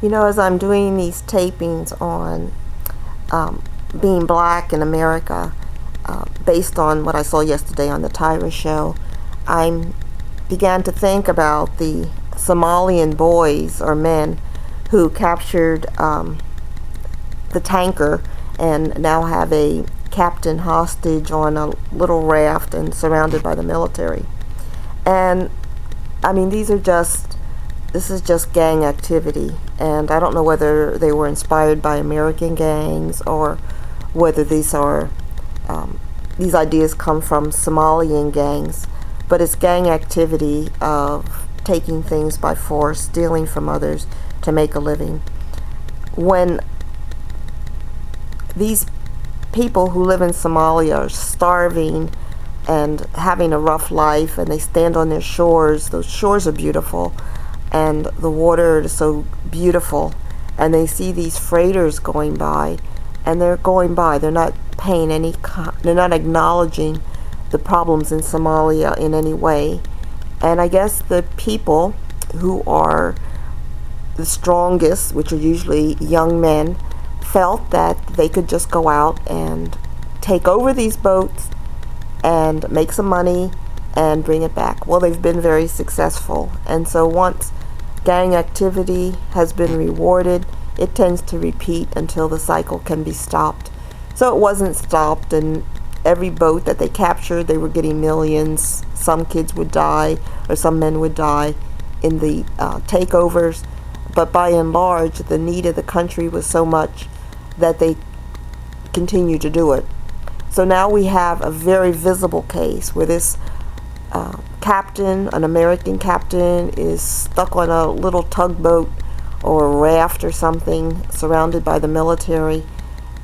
You know, as I'm doing these tapings on being black in America, based on what I saw yesterday on the Tyra show, I began to think about the Somalian boys or men who captured the tanker and now have a captain hostage on a little raft and surrounded by the military. And I mean, this is just gang activity, and I don't know whether they were inspired by American gangs or whether these ideas come from Somalian gangs, but it's gang activity of taking things by force, stealing from others to make a living. When these people who live in Somalia are starving and having a rough life, and they stand on their shores, those shores are beautiful, and the water is so beautiful, and they see these freighters going by, and they're going by, they're not paying they're not acknowledging the problems in Somalia in any way. And I guess the people who are the strongest, which are usually young men, felt that they could just go out and take over these boats and make some money and bring it back. Well, they've been very successful, and so once gang activity has been rewarded, it tends to repeat until the cycle can be stopped. So it wasn't stopped, and every boat that they captured, they were getting millions. Some kids would die, or some men would die in the takeovers, but by and large, the need of the country was so much that they continue to do it. So now we have a very visible case where this captain, an American captain, is stuck on a little tugboat or a raft or something, surrounded by the military,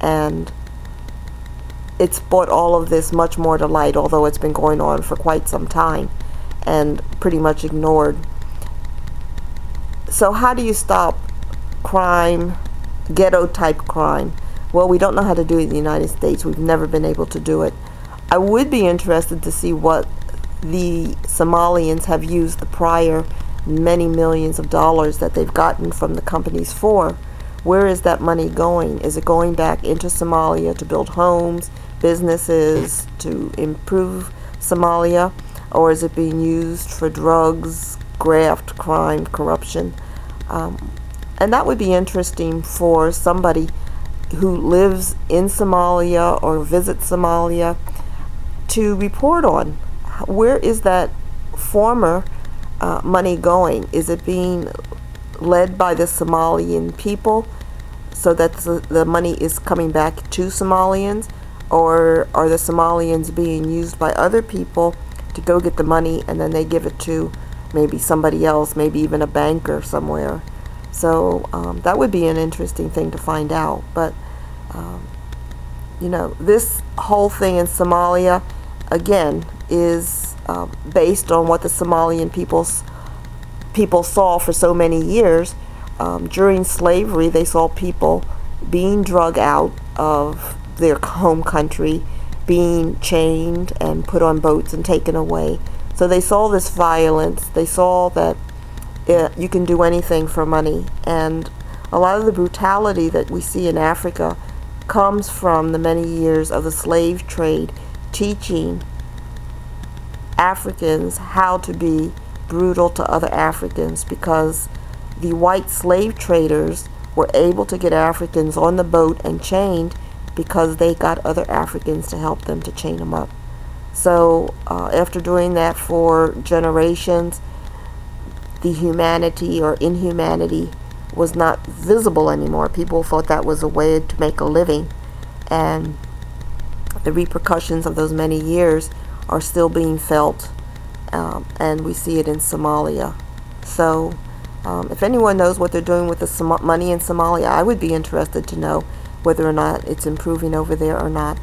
and it's brought all of this much more to light, although it's been going on for quite some time and pretty much ignored. So how do you stop crime, ghetto type crime? Well, we don't know how to do it in the United States. We've never been able to do it. I would be interested to see what the Somalians have used the prior many millions of dollars that they've gotten from the companies for. Where is that money going? Is it going back into Somalia to build homes, businesses, to improve Somalia? Or is it being used for drugs, graft, crime, corruption? And that would be interesting for somebody who lives in Somalia or visits Somalia to report on. Where is that former money going? Is it being led by the Somalian people so that the money is coming back to Somalians, or are the Somalians being used by other people to go get the money and then they give it to maybe somebody else, maybe even a banker somewhere? So that would be an interesting thing to find out. But you know, this whole thing in Somalia, again, is based on what the Somalian people saw for so many years. During slavery, they saw people being drug out of their home country, being chained and put on boats and taken away. So they saw this violence. They saw that you can do anything for money. And a lot of the brutality that we see in Africa comes from the many years of the slave trade teaching Africans how to be brutal to other Africans, because the white slave traders were able to get Africans on the boat and chained because they got other Africans to help them to chain them up. So after doing that for generations, the humanity or inhumanity was not visible anymore. People thought that was a way to make a living, and the repercussions of those many years are still being felt, and we see it in Somalia. So if anyone knows what they're doing with the money in Somalia, I would be interested to know whether or not it's improving over there or not.